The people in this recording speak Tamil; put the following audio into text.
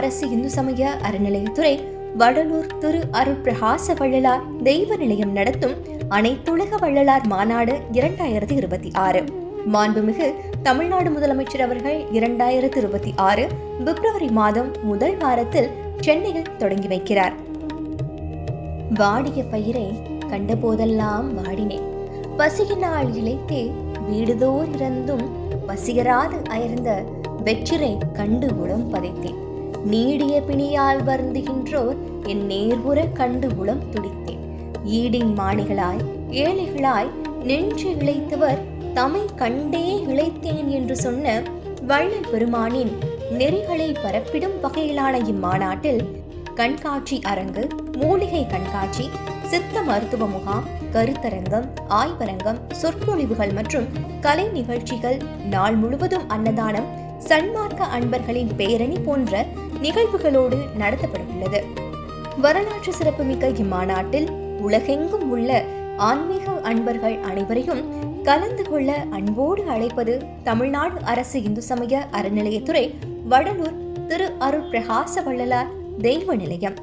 அரசு இந்து சமய அறநிலையத்துறை வடலூர் திரு அருள் பிரகாச வள்ளலார் தெய்வ நிலையம் நடத்தும் அனைத்துலக வள்ளலார் மாநாடு 2026. மாண்புமிகு தமிழ்நாடு முதலமைச்சர் அவர்கள் 2026 பிப்ரவரி மாதம் முதல் வாரத்தில் சென்னையில் தொடங்கி வைக்கிறார். வாடிய பயிரை கண்டபோதெல்லாம் வாடினேன், பசியினால் இழைத்தே வீடுதோர் இறந்தும் பசியராது அயர்ந்த வெற்றிரை கண்டு உளம் பதைத்தேன். நீடிய பிணியால் வருந்துகின்றோர் என் நேர்வுற கண்டு உளம் துடித்தேன். ஈடின் மாணிகளாய் ஏழைகளாய் நின்று இழைத்தவர் தமை கண்டே இழைத்தேன் என்று சொன்ன வள்ளல் பெருமானின் நெறிகளை பரப்பிடும் வகையிலான இம்மாநாட்டில் கண்காட்சி அரங்கு, மூலிகை கண்காட்சி, சித்த மருத்துவ முகாம், கருத்தரங்கம், ஆய்வரங்கம், சொற்பொழிவுகள் மற்றும் கலை நிகழ்ச்சிகள், நாள் முழுவதும் அன்னதானம், சன்மார்க்க அன்பர்களின் பேரணி போன்ற நிகழ்வுகளோடு நடத்தப்பட உள்ளது. வரலாற்று சிறப்புமிக்க இம்மாநாட்டில் உலகெங்கும் உள்ள ஆன்மீக அன்பர்கள் அனைவரையும் கலந்து கொள்ள அன்போடு அழைப்பது தமிழ்நாடு அரசு இந்து சமய அறநிலையத்துறை வடலூர் திரு அருள் பிரகாச வள்ளலார் தெய்வ நிலையம்.